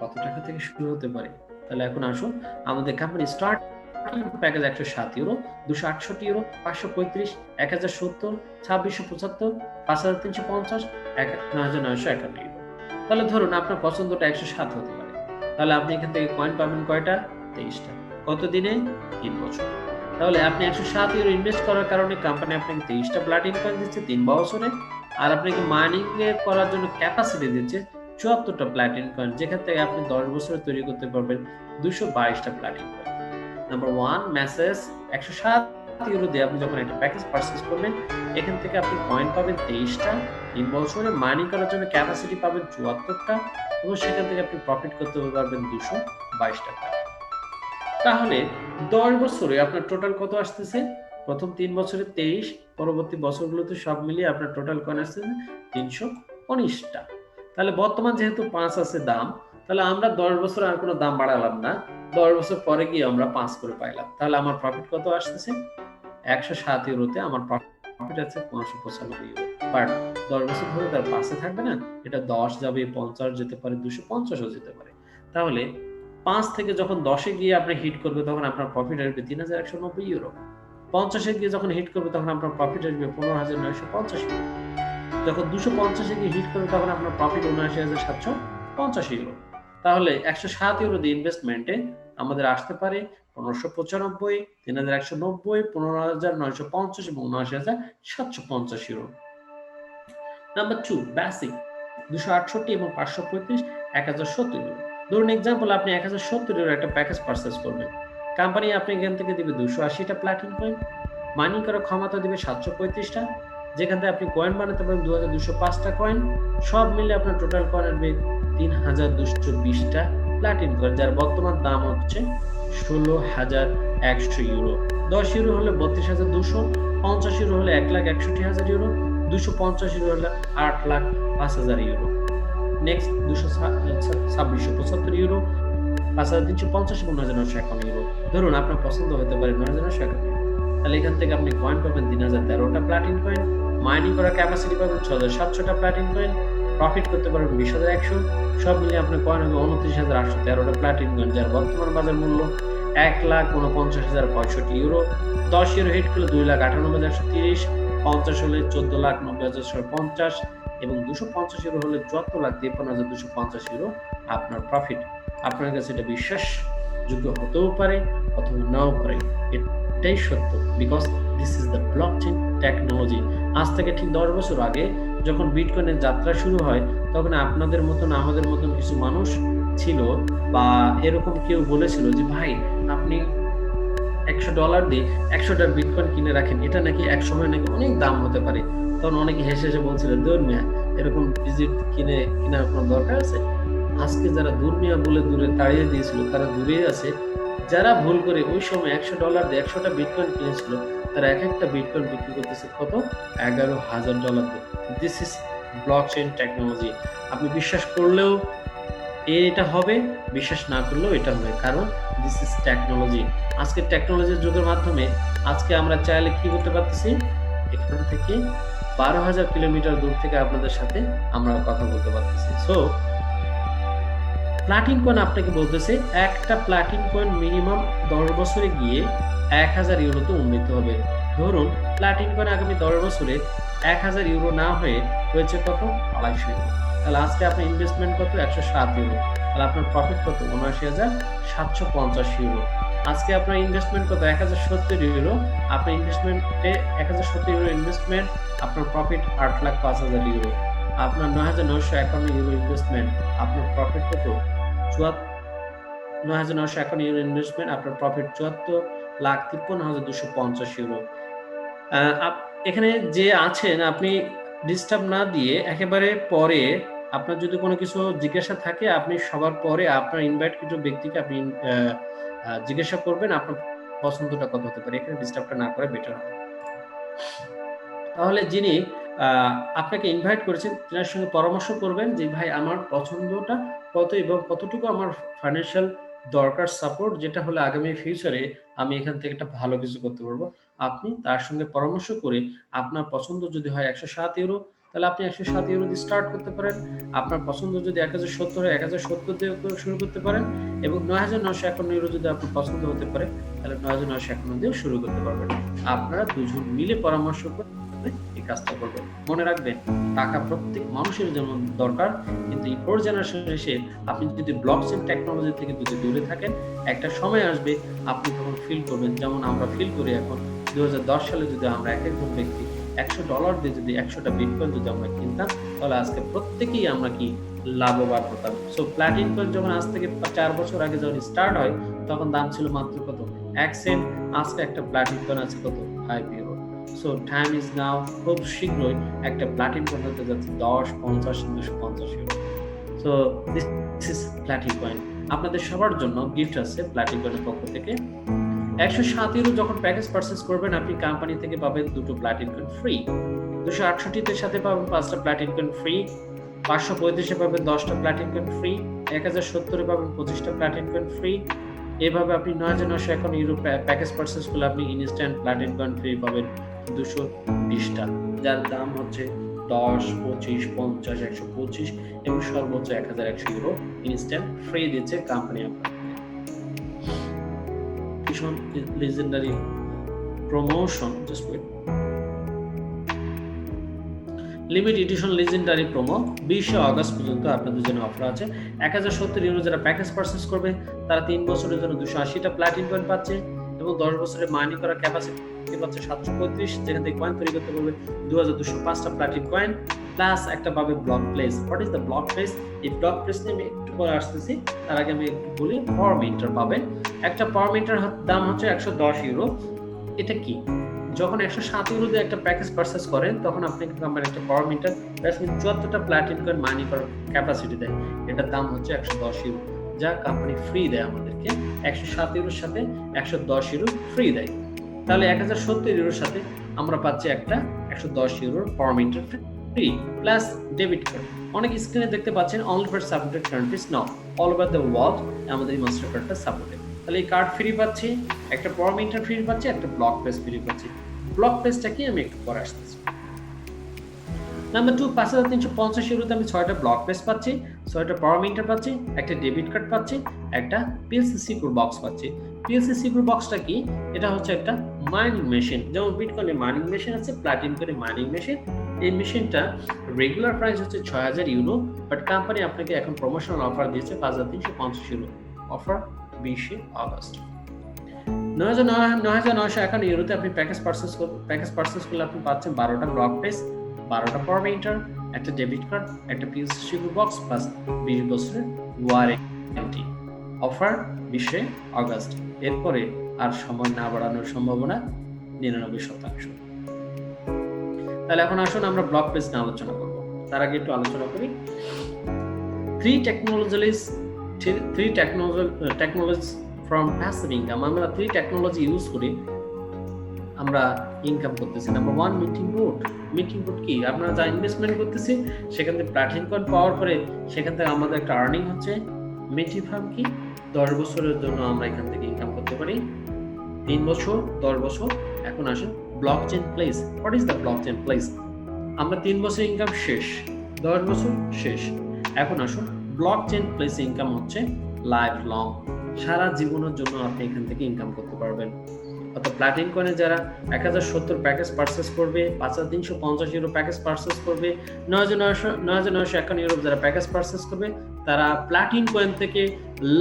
কত টাকা থেকে শুরু হতে পারে? তাহলে এখন আসুন, আমাদের company start package 107 euro, 268 euro, 535, 1070, 2675, 5350, 9951 euro. তাহলে ধরুন আপনার পছন্দটা 107 হতে পারে। তাহলে আপনি এখান থেকে কয়েন পাবেন কয়টা? 23টা। কত দিনে? 3 বছর। তাহলে আপনি 107 ইউরো ইনভেস্ট করার কারণে কোম্পানি আপনাকে 23টা প্লাটিন কয়েন দিচ্ছে 3 বছরে, আর আপনাকে মাইনিং করার জন্য ক্যাপাসিটি দিচ্ছে 74টা প্লাটিন কয়েন, যেখান থেকে আপনি 10 বছরে তৈরি করতে পারবেন 222টা প্লাটিন কয়েন। নাম্বার 1 মেসেজ, 107 ইউরো দিয়ে আপনি যখন একটা প্যাকেজ পারচেজ করবেন, এখান থেকে আপনি কয়েন পাবেন 23টা, 3 বছরে মাইনিং করার জন্য ক্যাপাসিটি পাবেন 74টা, এবং সেখান থেকে আপনি প্রফিট করতে পারবেন 222 টাকা। তাহলে 10 বছরে আপনার টোটাল কত আসতেছে? প্রথম 3 বছরে 23, পরবর্তী বছরগুলোতে সব মিলিয়ে আপনার টোটাল কয়েন আসতেছে 319টা। তাহলে বর্তমান যেহেতু 5 আছে দাম, তাহলে আমরা 10 বছর আর কোনো দাম বাড়ালাম না, 10 বছর পরে গিয়ে আমরা 5 করে পাইলাম। তাহলে আমার প্রফিট কত আসতেছে? 107 ইউরোতে আমার প্রফিট আছে 595 ইউরো। বাট 10 বছর ধরে তার পাশে থাকবে না, এটা 10 যাবে, 50 যেতে পারে, 250ও যেতে পারে। তাহলে 5 থেকে যখন 10-এ গিয়ে আপনি হিট করবে, তখন আপনার প্রফিট আসবে 3190 ইউরো। 50-এ গিয়ে যখন হিট করবে, তখন আপনার প্রফিট আসবে 15950 ইউরো। যখন 250-এ গিয়ে হিট করবে, তখন আপনার প্রফিট 79750 ইউরো। তাহলে 107 ইউরো দিয়ে ইনভেস্টমেন্টে আমাদের আসতে পারে 1595, 3190, 15950 এবং 79750 ইউরো। নাম্বার 2 বেসিক, 268 এবং 535, 1070 ইউরো। ধরুন এক্সাম্পল, আপনি 1070 ইউরো একটা প্যাকেজ পারচেজ করবেন, কোম্পানি আপনি এখান থেকে দিবে 280টা প্লাটিন কয়েন, মাইনিং করার ক্ষমতা দিবে 735টা, যেখান থেকে আপনি কয়েন বানাতে পারবেন 2205টা কয়েন, সব মিলে আপনার টোটাল কয়েন আসবে 3220টা প্লাটিন কয়েন, যার বর্তমান দাম হচ্ছে 16100 ইউরো। 10 ইউরো হলে 32200, 50 ইউরো হলে 1,61,000 ইউরো, 250 ইউরো হলে 8,05,000 ইউরো। নেক্সট 2,2675 ইউরো, 5,350 এবং 9,951 ইউরো। ধরুন আপনার পছন্দ হতে পারে 9,951 ইউরো, তাহলে এখান থেকে আপনি কয়েন পাবেন 3,013টা প্লাটিন কয়েন, মাইনিং করার ক্যাপাসিটি পাবেন 6,700টা প্লাটিন কয়েন, প্রফিট করতে পারবেন 20,100। সব মিলিয়ে আপনার কয়েন হবে 29,813টা প্লাটিন কয়েন, যার বর্তমান বাজার মূল্য 1,49,065 ইউরো। 10 ইউরো হিট করলে 2,98,130, 50 হলে 14,90,650 এবং 250 ইউরো হলে 74,53,250 ইউরো আপনার প্রফিট। আপনার কাছে এটা বিশ্বাসযোগ্য হতেও পারে অথবা নাও পারে, এটাই সত্য, because this is the blockchain technology. আজ থেকে ঠিক 10 বছর আগে যখন বিটকয়েনের যাত্রা শুরু হয়, তখন আপনাদের মতন আমাদের মতন কিছু মানুষ ছিল বা এরকম কেউ বলেছিল যে ভাই আপনি $100 দিয়ে 100টা বিটকয়েন কিনে রাখেন, এটা নাকি এক সময় নাকি অনেক দাম হতে পারে। তখন অনেকে হেসে হেসে বলছিলেন দুর্মিয়া এরকম ডিজিট কেনার কোনো দরকার আছে? আজকে যারা দুর্মিয়া বলে দূরে তাড়িয়ে দিয়েছিল তারা দূরেই আছে। যারা ভুল করে ওই সময় $100 দিয়ে 100টা বিটকয়েন কিনেছিল, তারা এক একটা বিটকয়েন বিক্রি করতেছে কত? $11,000 দিয়ে। This is blockchain technology. আপনি বিশ্বাস করলেও এটা হবে, বিশ্বাস না করলেও এটা হবে, কারণ দিস ইজ টেকনোলজি। আজকে টেকনোলজির যুগের মাধ্যমে আজকে আমরা চাইলে কি করতে পারতেছি, এখান থেকে 12,000 কিলোমিটার দূর থেকে আপনাদের সাথে আমরা কথা বলতে পারতেছি। সো প্লাটিন কয়েন আপনাকে বলতেছে একটা প্লাটিন কয়েন মিনিমাম 10 বছরে গিয়ে 1,000 ইউরোতে উন্নীত হবে। ধরুন প্লাটিন কয়েন আগামী 10 বছরে 1,000 ইউরো না হয়েছে কত? 250 ইউরো। তাহলে আজকে আপনার ইনভেস্টমেন্ট কত? 107 ইউরো। তাহলে আপনার প্রফিট কত? 79,750 ইউরো। আজকে আপনার ইনভেস্টমেন্ট কত? 1,070 ইউরো। আপনার ইনভেস্টমেন্টে 1,070 ইউরো ইনভেস্টমেন্ট, আপনার প্রফিট 8,05,000 ইউরো। আপনার 9,951 ইউরো ইনভেস্টমেন্ট, আপনার প্রফিট কত? 9,951 ইউরো ইনভেস্টমেন্ট, আপনার প্রফিট 74,53,250 ইউরো। এখানে যে আছেন আপনি ডিস্টার্ব না দিয়ে একেবারে পরে আপনার যদি কোনো কিছু জিজ্ঞাসা থাকে আপনি সবার পরে আপনার ইনভাইট কিছু ব্যক্তিকে আপনি জিজ্ঞাসা করবেন আপনার পছন্দটা কত হতে পারে, এখানে ডিস্টার্বটা না করে বেটার হবে। তাহলে যিনি আপনাকে ইনভাইট করেছেন তার সঙ্গে পরামর্শ করবেন যে ভাই আমার পছন্দটা কত এবং কতটুকু আমার ফাইন্যান্সিয়াল দরকার সাপোর্ট, যেটা হলে আগামী ফিউচারে আমি এখান থেকে একটা ভালো কিছু করতে পারবো। আপনি তার সঙ্গে পরামর্শ করে আপনার পছন্দ যদি হয় 107 ইউরো, তাহলে আপনি 107 ইউরো দিয়ে স্টার্ট করতে পারেন। আপনার পছন্দ যদি 1,070 হয় 1,070 দিয়ে শুরু করতে পারেন এবং 9,951 ইউরো যদি আপনার পছন্দ হতে পারে তাহলে 9,951 দিয়েও শুরু করতে পারবেন। আপনারা দুজন মিলে পরামর্শ করে এই কাজটা করবেন। মনে রাখবেন টাকা প্রত্যেক মানুষের যেমন দরকার, কিন্তু এই 4th জেনারেশন এসে আপনি যদি ব্লকচেন টেকনোলজি থেকে যদি দূরে থাকেন, একটা সময় আসবে আপনি তখন ফিল করবেন যেমন আমরা ফিল করি এখন। 2010 সালে যদি আমরা এক একজন ব্যক্তি $100 দিয়ে যদি 100টা বিটকয়েন যদি আমরা কিনতাম, তাহলে আজকে প্রত্যেকেই আমরা কি লাভবান হতাম। সো প্লাটিন কয়েন যখন আজ থেকে 4 বছর আগে যখন স্টার্ট হয় তখন দাম ছিল মাত্র কত? 1 সেন্ট। আজকে একটা প্লাটিন কয়েন আছে কত? 5 euro. So time is now. খুব শীঘ্রই একটা প্লাটিন কয়েন হতে যাচ্ছে 10, 50, 250 euro. So this is Platin Coin. আপনাদের সবার জন্য গিফট আছে প্লাটিন কয়েনের পক্ষ থেকে। 107 ইউরো যখন প্যাকেজ পারচেজ করবেন আপনি কোম্পানি থেকে পাবেন 2টো প্লাটিন কয়েন ফ্রি। 268 সাথে পাবেন 5টা প্লাটিন কয়েন ফ্রি। 535 পাবেন 10টা প্লাটিন কয়েন ফ্রি। 1070 পাবেন 25টা প্লাটিন কয়েন ফ্রি। এভাবে আপনি 9,951 ইউরো প্যাকেজ পারচেজ করলে আপনি ইনস্ট্যান্ট প্লাটিন কয়েন ফ্রি পাবেন 220টা, যার দাম হচ্ছে 10, 25, 50, 125 এবং সর্বোচ্চ 1,100 ইউরো ইনস্ট্যান্ট ফ্রি দিচ্ছে কোম্পানি আপনাকে। ভীষণ legendary promotion, just wait. Limit edition legendary promo 20 August পর্যন্ত আপনাদের জন্য অফার আছে। 1,070 ইউরো যারা প্যাকেজ পারচেজ করবে তারা 3 বছরের জন্য 280টা প্লাটিন কয়েন পাচ্ছে এবং 10 বছরের মাইনিং করার ক্যাপাসিটি পাচ্ছে 735, যেখান থেকে কয়েন তৈরি করতে পারবে 2,205টা প্লাটিন কয়েন প্লাস একটা পাবে block place. What is the block place? এই ব্লক প্লেস নিয়ে আমি একটু পরে আসতেছি, তার আগে আমি একটু বলি। পাওয়ার মিটার পাবেন। একটা পাওয়ার মিটার দাম হচ্ছে 110 ইউরো। এটা কি? যখন 107 ইউরো দিয়ে একটা প্যাকেজ পারচেজ করেন তখন আপনাকে কোম্পানি একটা পাওয়ার মিটার প্লাস 74টা প্লাটিন কয়েন মাইনিং করার ক্যাপাসিটি দেয়। এটার দাম হচ্ছে 110 ইউরো, যা কোম্পানি ফ্রি দেয় আমাদেরকে। 107 ইউরোর সাথে 110 ইউরো ফ্রি দেয়। তাহলে 1,070 ইউরোর সাথে আমরা পাচ্ছি একটা 110 ইউরোর per minute free plus debit card. অনেক স্ক্রিনে দেখতে পাচ্ছেন only for supported countries now all over the world আমাদের এই মাস্টার কার্ডটা সাপোর্টেড। তাহলে এই কার্ড ফ্রি পাচ্ছি, একটা পার মিনিট ফ্রি পাচ্ছি, একটা ব্লক পেজ ফ্রি পাচ্ছি। ব্লক পেজটা কি আমি একটু পরে আসতেছি। নাম্বার 2, 5350 ইউরোতে আমি 6টা ব্লক পেজ পাচ্ছি, 6টা পাওয়ার মিটার পাচ্ছি, একটা ডেবিট কার্ড পাচ্ছি, একটা পিএলসি সিকিউর বক্স পাচ্ছি। পিএলসি সিকিউর বক্সটা কি? এটা হচ্ছে একটা মাইনিং মেশিন, যেমন বিটকয়েনের মাইনিং মেশিন আছে, প্লাটিনকয়েনের মাইনিং মেশিন। এই মেশিনটা রেগুলার প্রাইস হচ্ছে 6000 ইউরো, বাট কোম্পানি আপনাকে এখন প্রমোশনাল অফার দিয়েছে 5350 ইউরো, অফার 20 আগস্ট। 9951 ইউরোতে আপনি প্যাকেজ পারচেজ করলে আপনি পাচ্ছেন 12টা ব্লক পেজ, 12টা পাওয়ার মিটার, একটা ডেবিট কার্ড, একটা পিএলসি সিকিউর বক্স প্লাস 20 বছরের ওয়ারেন্টি। Offer 20 August. এরপরে আর সময় না বাড়ানোর সম্ভাবনা 99%। তাহলে এখন আসুন আমরা ব্লক পেজ নিয়ে আলোচনা করব। তার আগে একটু আলোচনা করি three technologies from passive income। আমরা 3 টেকনোলজি ইউজ করি আমরা ইনকাম করতেছি। Number 1, meeting board. Meeting board কি? আপনারা যা ইনভেস্টমেন্ট করতেছি সেখান থেকে প্ল্যাটিনাম কয়েন পাওয়ার পরে সেখান থেকে আমাদের একটা আর্নিং হচ্ছে। মিটি ফার্ম কি? 10 বছরের জন্য আমরা এখান থেকে ইনকাম করতে পারি, 3 বছর, 10 বছর। এখন আসুন blockchain place. What is the blockchain place? আমরা 3 বছর ইনকাম শেষ, 10 বছর শেষ। এখন আসুন ব্লকচেন প্লেস ইনকাম হচ্ছে লাইফ লং, সারা জীবনের জন্য আপনি এখান থেকে ইনকাম করতে পারবেন। অর্থাৎ প্লাটিনাম কয়েনে যারা 1070 প্যাকেজ পারচেজ করবে, 5350 ইউরো প্যাকেজ পারচেজ করবে, 9951 ইউরো যারা প্যাকেজ পারচেজ করবে, তারা প্লাটিনাম কয়েন থেকে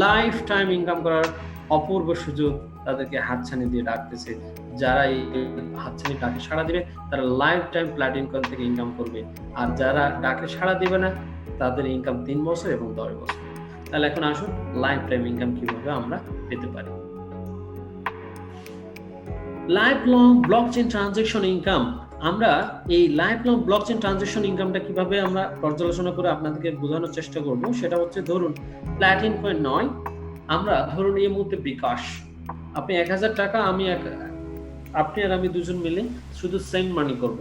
লাইফ টাইম ইনকাম করার অপূর্ব সুযোগ তাদেরকে হাতছানি দিয়ে ডাকতেছে। যারা এই হাতছানি ডাকে সাড়া দিবে তারা লাইফ টাইম প্লাটিনাম কয়েন থেকে ইনকাম করবে, আর যারা ডাকে সাড়া দিবে না তাদের ইনকাম 3 বছর এবং 10 বছর। তাহলে এখন আসুন লাইফ টাইম ইনকাম কিভাবে আমরা পেতে পারি। Life long blockchain transaction income. আমরা এই লাইফ লং ব্লকচেন ট্রানজাকশন ইনকামটা কিভাবে আমরা পর্যালোচনা করে আপনাদেরকে বোঝানোর চেষ্টা করব। সেটা হচ্ছে, ধরুন প্লাটিনাম কয়েন নয়, আমরা ধরুন এই মুহূর্তে বিকাশ, আপনি 1000 টাকা, আপনি আর আমি দুজন মিলে শুধু সেন্ড মানি করব,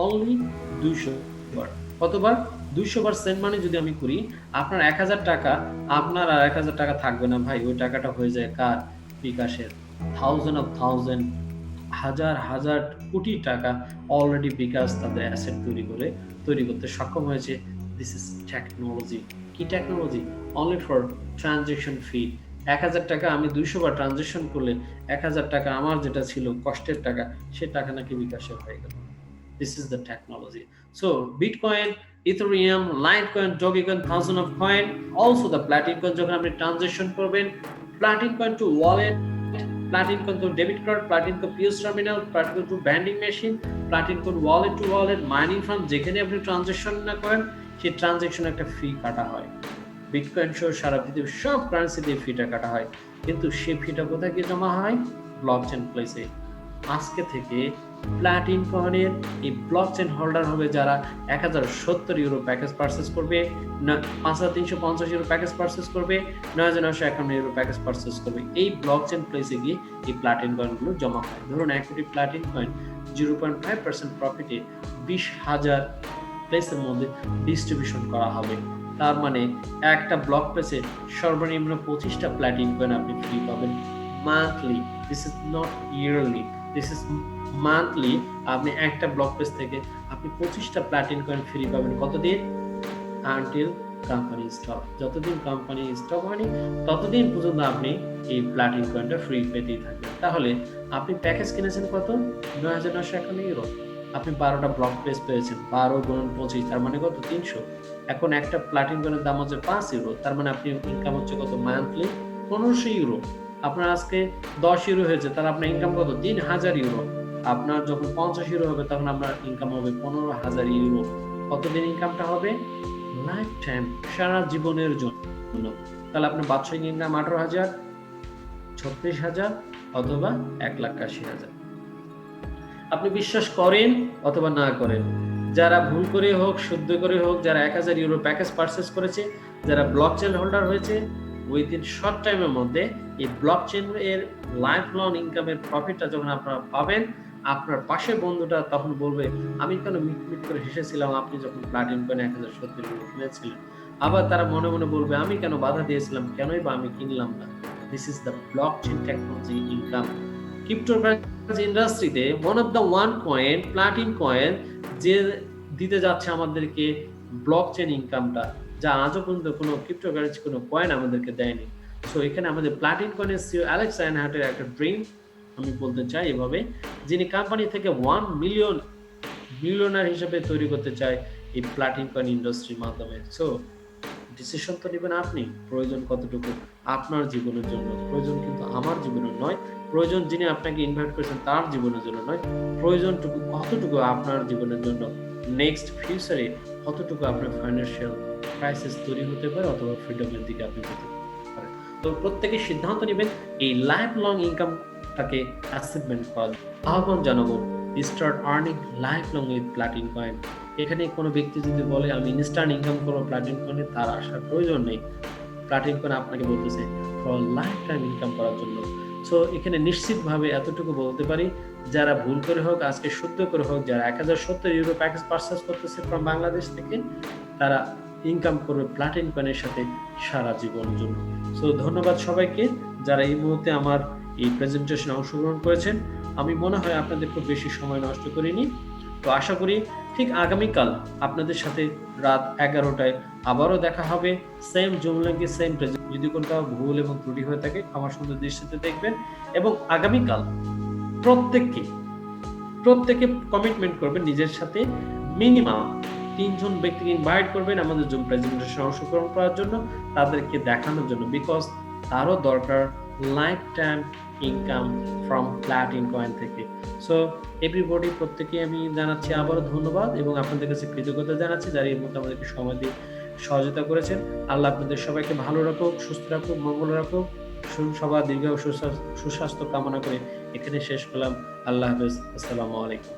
অনলি 200 বার। কতবার? 200 বার সেন্ড মানি যদি আমি করি, আপনার 1000 টাকা, আপনার আর 1000 টাকা থাকবে না ভাই, ওই টাকাটা হয়ে যায় কার? বিকাশের। থাউজেন্ড হাজার কোটি টাকা অলরেডি বিকাশ তাদের অ্যাসেট তৈরি করতে সক্ষম হয়েছে। This is technology. কি টেকনোলজি? অনলি ফর ট্রানজাকশন ফি। 1000 টাকা আমি 200 বার ট্রানজাকশন করলে 1000 টাকা আমার যেটা ছিল কষ্টের টাকা, সে টাকা নাকি বিকাশে হয়ে গেল। This is the technology. So Bitcoin, Ethereum, Litecoin, Dogecoin, thousands of coin, also the Platinum coin যখন আপনি ট্রানজাকশন করবেন, Platinum coin to wallet, Platinum coin to debit card, Platinum coin POS terminal, Platinum to vending machine, Platinum coin wallet to wallet, mining farm, যেখানে আপনি transaction না করেন সেই transaction একটা ফি কাটা হয়। বিটকয়েন সহ সারা পৃথিবীর সব কারেন্সিতে ফিটা কাটা হয়, কিন্তু সেই ফিটা কোথায় গিয়ে জমা হয়? ব্লকচেন প্লেসে। আজকে থেকে প্লাটিনাম কয়েনের এই ব্লকচেন হোল্ডার হবে যারা 1070 ইউরো প্যাকেজ পারচেজ করবে, 5350 ইউরো প্যাকেজ পারচেজ করবে, 9951 ইউরো প্যাকেজ পারচেজ করবে। এই ব্লকচেন প্লেসে গিয়ে এই প্লাটিনাম কয়েনগুলো জমা হয়। ধরুন 1 কোটি প্লাটিনাম কয়েন 0.5% প্রফিটে 20,000 প্লেসের মধ্যে ডিস্ট্রিবিউশন করা হবে। তার মানে একটা ব্লক পেজে সর্বনিম্ন 25টা প্লাটিনাম কয়েন আপনি ফ্রি পাবেন monthly. This is not yearly, this is monthly. আপনি একটা ব্লক পেজ থেকে আপনি 25টা প্লাটিনাম কয়েন ফ্রি পাবেন। কতদিন? Until company stop. যতদিন কোম্পানি স্টপ হয়নি ততদিন পর্যন্ত আপনি এই প্লাটিনাম কয়েনটা ফ্রি পেতেই থাকবেন। তাহলে আপনি প্যাকেজ কিনেছেন কত? 9951 ইউরো। আপনি 12টা ব্লক পেজ পেয়েছেন, 12 গুণন 25, তার মানে কত? 300। এখন একটা প্লাটিনাম কয়েনের দাম হচ্ছে 5 ইউরো, তার মানে আপনি ইনকাম হচ্ছে কত মান্থলি? 1500 ইউরো। আপনার আজকে 10 ইউরো হয়েছে, তাহলে আপনার ইনকাম কত? 3000 ইউরো। আপনার যখন 50 ইউরো হবে তখন আপনার ইনকাম হবে 15000 ইউরো। কতদিন ইনকামটা হবে? লাইফ টাইম, সারা জীবনের জন্য। তাহলে আপনার বাৎসরিক ইনকাম 18,000, 36,000 অথবা 1,80,000। আপনি বিশ্বাস করেন অথবা না করেন, যারা ভুল করে হোক শুদ্ধ করে হোক, যারা 1000 ইউরো প্যাকেজ পারচেজ করেছে, যারা ব্লকচেন হোল্ডার হয়েছে, উইদিন শর্ট টাইমের মধ্যে এই ব্লকচেন এর লাইফ লং ইনকামের প্রফিটটা যখন আপনারা পাবেন, আপনার পাশের বন্ধুটা তখন বলবে, "আমি কেন মিটমিট করে হেসেছিলাম আপনি যখন প্লাটিন কয়েন ৳১,০৭০ কিনেছিলেন।" আবার তারা মনে, মনে বলবে, "আমি কেন বাধা দিয়েছিলাম? কেনই বা আমি কিনলাম না?" This is the blockchain technology income. Cryptocurrency ইন্ডাস্ট্রিতে one কয়েন, প্লাটিন কয়েন যে দিতে যাচ্ছে আমাদেরকে ব্লকচেন ইনকামটা, যা আজও পর্যন্ত কোনো ক্রিপ্টোকারেন্সি কোনো কয়েন আমাদেরকে দেয়নি। সো এখানে আমাদের প্লাটিন কয়েনের সিইও অ্যালেক্স আইনহার্টের একটা ড্রিম আমি বলতে চাই এভাবে, যিনি কোম্পানি থেকে 1 মিলিয়ন মিলিয়নার হিসেবে তৈরি করতে চায় এই প্লাটিন কয়েন ইন্ডাস্ট্রির মাধ্যমে। সো ডিসিশন তো নিবেন আপনি। প্রয়োজন কতটুকু আপনার জীবনের জন্য। প্রয়োজন কিন্তু আমার জীবনের নয়। প্রয়োজন যিনি আপনাকে ইনভাইট করেছেন তার জীবনের জন্য নয়। প্রয়োজনটুকু কতটুকু আপনার জীবনের জন্য। নেক্সট ফিউচারে কতটুকু আপনার ফাইন্যান্সিয়াল ক্রাইসিস তৈরি হতে পারে অথবা ফ্রিডমের দিকে আপনি যেতে পারেন। তো প্রত্যেকে সিদ্ধান্ত নিবেন এই লাইফ লং ইনকামটাকে অ্যাচিভমেন্ট করার আহ্বান জানাবো। Start earning life long with Platin Coin. এখানে কোনো ব্যক্তি যদি বলে আমি ইনস্ট্যান্ট ইনকাম করবো প্লাটিন কয়েনে, তার আসার প্রয়োজন নেই। প্লাটিন কয়েন আপনাকে বলতেছে ফর লাইফ টাইম ইনকাম করার জন্য। সো এখানে নিশ্চিতভাবে এতটুকু বলতে পারি, যারা ভুল করে হোক, আজকে শুদ্ধ করে হোক, যারা €১,০৭০ প্যাকেজ পারচেজ করতেছে ফ্রম বাংলাদেশ থেকে, তারা ইনকাম করবে প্লাটিন কয়েনের সাথে সারা জীবনের জন্য। সো ধন্যবাদ সবাইকে যারা এই মুহূর্তে আমার এই প্রেজেন্টেশনে অংশগ্রহণ করেছেন। আমি মনে হয় আপনাদের খুব বেশি সময় নষ্ট করিনি। তো আশা করি ঠিক আগামীকাল আপনাদের সাথে রাত ১১টায় আবারও দেখা হবে। সেম জুম লিংকে সেম প্রেজেন্ট। যদি কোনটাও ভুল এবং ত্রুটি হয়ে থাকে ক্ষমা সুন্দর দৃষ্টিতে দেখবেন এবং আগামীকাল প্রত্যেককে কমিটমেন্ট করবেন নিজের সাথে মিনিমাম ৩ জন ব্যক্তিকে ইনভাইট করবেন আমাদের জুম প্রেজেন্টেশনে অংশগ্রহণ করার জন্য, তাদেরকে দেখানোর জন্য, বিকজ তারও দরকার lifetime income from Platin Coin থেকে। সো এভরিবডি প্রত্যেকে আমি জানাচ্ছি আবারও ধন্যবাদ এবং আপনাদের কাছে কৃতজ্ঞতা জানাচ্ছি যারা এর মধ্যে আমাদেরকে সময় দিয়ে সহযোগিতা করেছেন। আল্লাহ আপনাদের সবাইকে ভালো রাখুক, সুস্থ রাখুক, মঙ্গল রাখুক। সবার দীর্ঘ সুস্বাস্থ্য কামনা করে এখানে শেষ করলাম। আল্লাহ হাফেজ। আসসালামু আলাইকুম।